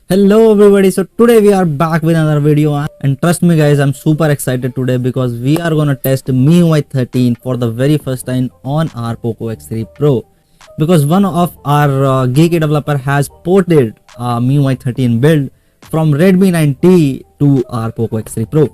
Hello everybody, so today we are back with another video, and trust me guys, I'm super excited today because we are gonna test MIUI 13 for the very first time on our Poco X3 Pro, because one of our geeky developer has ported MIUI 13 build from Redmi 9T to our Poco X3 Pro.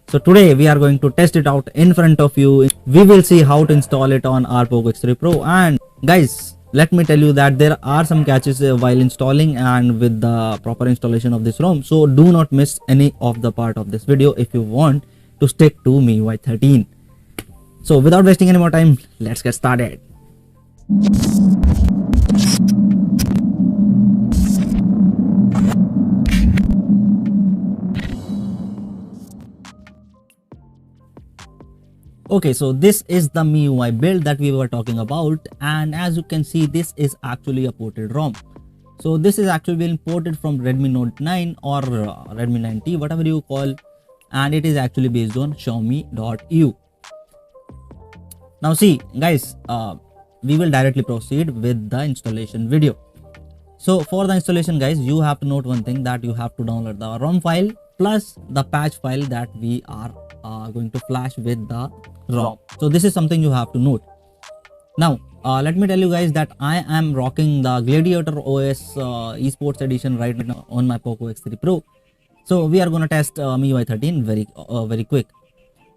So today we are going to test it out in front of you. We will see how to install it on our Poco X3 Pro. And guys, let me tell you that there are some catches while installing and with the proper installation of this ROM. So do not miss any of the part of this video if you want to stick to MIUI 13. So without wasting any more time, let's get started. Okay, so this is the MIUI build that we were talking about, and as you can see, this is actually a ported ROM. So this is actually been ported from Redmi Note 9 or Redmi 9T, whatever you call, and it is actually based on Xiaomi.eu. Now see guys, we will directly proceed with the installation video. So for the installation guys, you have to note one thing, that you have to download the ROM file plus the patch file that we are going to flash with the ROM. So this is something you have to note. Now let me tell you guys that I am rocking the Gladiator OS esports edition right now on my Poco X3 Pro. So we are going to test MIUI 13 very quick.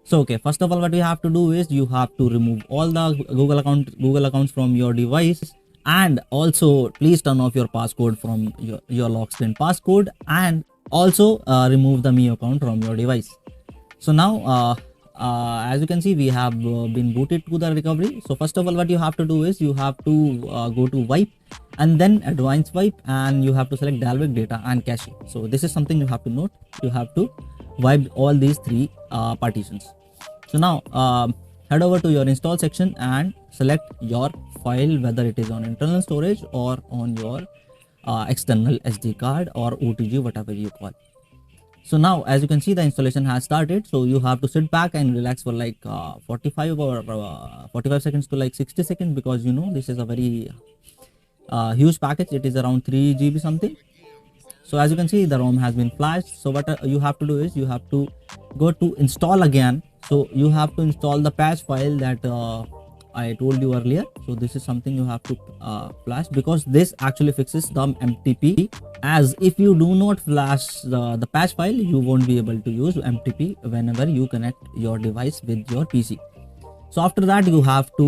So okay, first of all, what you have to do is you have to remove all the Google accounts from your device, and also please turn off your passcode from your lock screen passcode, and also remove the MIUI account from your device. So now as you can see, we have been booted to the recovery. So first of all, what you have to do is you have to go to wipe and then advanced wipe, and you have to select Dalvik, data and cache. So this is something you have to note. You have to wipe all these three partitions. So now head over to your install section and select your file, whether it is on internal storage or on your external SD card or OTG, whatever you call. So now as you can see, the installation has started. So you have to sit back and relax for like 45 seconds to like 60 seconds, because you know this is a very huge package. It is around 3 GB something. So as you can see, the ROM has been flashed. So what you have to do is you have to go to install again. So you have to install the patch file that I told you earlier. So this is something you have to flash, because this actually fixes the MTP, as if you do not flash the patch file, you won't be able to use MTP whenever you connect your device with your PC. So after that, you have to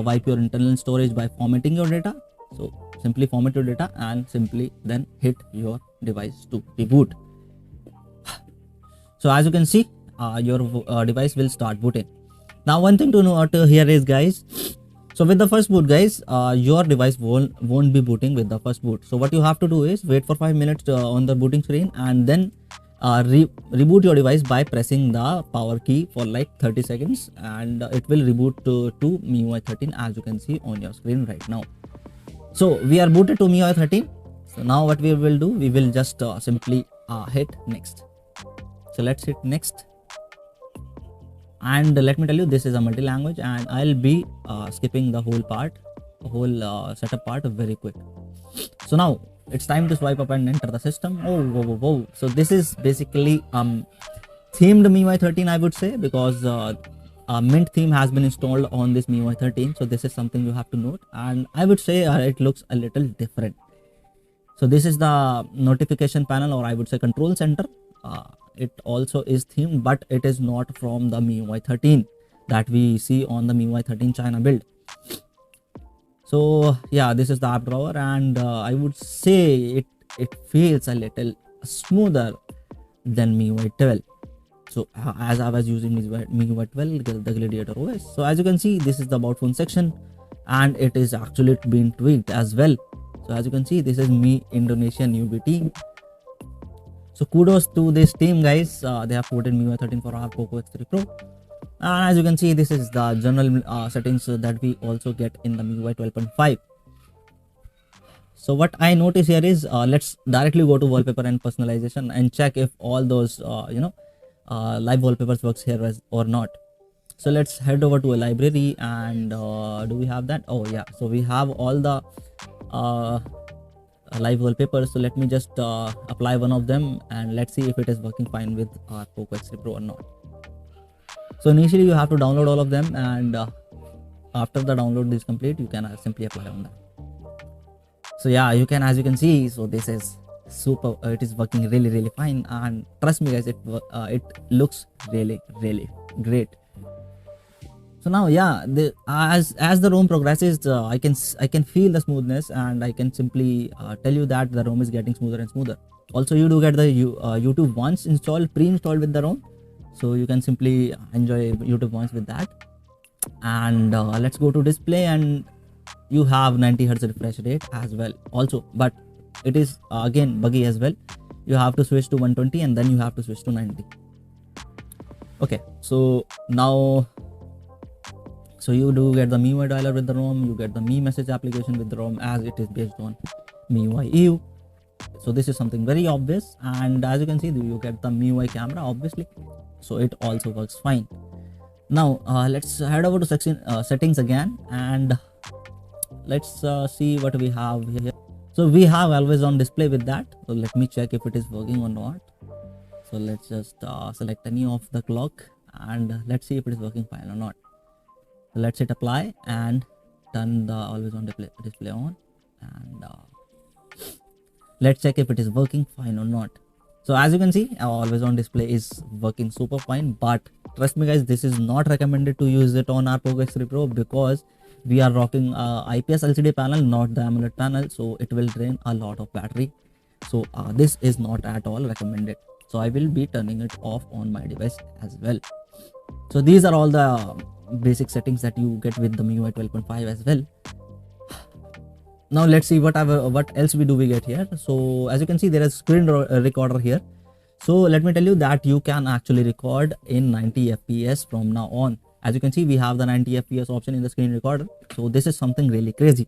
wipe your internal storage by formatting your data. So simply format your data and simply then hit your device to reboot. So as you can see, your device will start booting. Now one thing to note here is guys, so with the first boot guys, your device won't be booting with the first boot. So what you have to do is wait for 5 minutes on the booting screen, and then reboot your device by pressing the power key for like 30 seconds, and it will reboot to MIUI 13, as you can see on your screen right now. So we are booted to MIUI 13. So now what we will do, we will just simply hit next. So let's hit next. And let me tell you, this is a multi-language, and I'll be skipping the whole setup part very quick. So now it's time to swipe up and enter the system. Oh, whoa, whoa, whoa. So this is basically themed MIUI 13, I would say, because a Mint theme has been installed on this MIUI 13. So this is something you have to note, and I would say it looks a little different. So this is the notification panel, or I would say control center. It also is themed, but it is not from the MIUI 13 that we see on the MIUI 13 China build. So yeah, this is the app drawer, and I would say it feels a little smoother than MIUI 12. So as I was using MIUI 12, the Gladiator OS. So as you can see, this is the about phone section, and it is actually being tweaked as well. So as you can see, this is Mi Indonesia newbie team. So kudos to this team guys, they have ported MIUI 13 for our Poco X3 Pro. And as you can see, this is the general settings that we also get in the MIUI 12.5. So what I notice here is, let's directly go to wallpaper and personalization and check if all those live wallpapers works here or not. So let's head over to a library, and do we have that? Oh yeah, so we have all the live wallpapers. So let me just apply one of them and let's see if it is working fine with our Poco X3 Pro or not. So initially you have to download all of them, and after the download is complete, you can simply apply on that. So yeah, you can, as you can see, so this is super, it is working really fine, and trust me guys, it looks really great. So now, yeah, as the ROM progresses, I can feel the smoothness, and I can simply tell you that the ROM is getting smoother and smoother. Also, you do get the YouTube once installed, pre-installed with the ROM, so you can simply enjoy YouTube once with that. And let's go to display, and you have 90 Hz refresh rate as well also, but it is again buggy as well. You have to switch to 120 and then you have to switch to 90. Okay, so now, so you do get the MIUI dialer with the ROM, you get the Mi Message application with the ROM, as it is based on MIUI EU. So this is something very obvious, and as you can see, you get the MIUI camera obviously, so it also works fine. Now let's head over to settings again, and let's see what we have here. So we have always on display with that, so let me check if it is working or not. So let's just select any of the clock, and let's see if it is working fine or not. So let's hit apply and turn the always on display on, and let's check if it is working fine or not. So as you can see, our always on display is working super fine, but trust me guys, this is not recommended to use it on our Poco X3 Pro, because we are rocking IPS LCD panel, not the AMOLED panel, so it will drain a lot of battery. So this is not at all recommended. So I will be turning it off on my device as well. So these are all the basic settings that you get with the MIUI 12.5 as well. Now let's see what else we get here. So as you can see, there is screen recorder here. So let me tell you that you can actually record in 90 FPS from now on. As you can see, we have the 90 FPS option in the screen recorder. So this is something really crazy.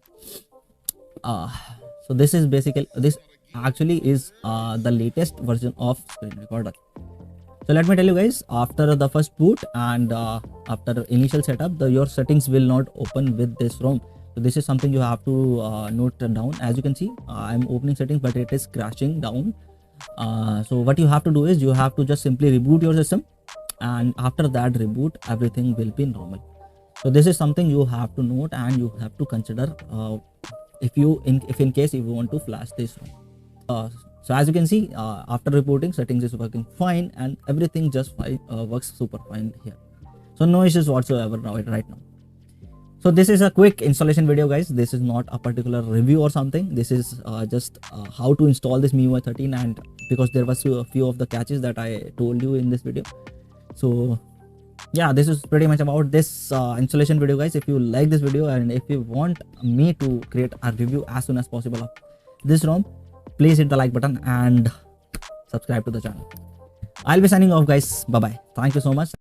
So this actually is the latest version of screen recorder. So let me tell you guys, after the first boot and after initial setup, your settings will not open with this ROM. So this is something you have to note down. As you can see, I'm opening settings, but it is crashing down. So what you have to do is you have to just simply reboot your system, and after that reboot, everything will be normal. So this is something you have to note, and you have to consider if in case you want to flash this ROM. So as you can see, after rebooting, settings is working fine, and everything just works super fine here. So no issues whatsoever right now. So this is a quick installation video guys. This is not a particular review or something. This is just how to install this MIUI 13, and because there was a few of the catches that I told you in this video. So yeah, this is pretty much about this installation video guys. If you like this video, and if you want me to create a review as soon as possible of this ROM, please hit the like button and subscribe to the channel. I'll be signing off guys. Bye bye. Thank you so much.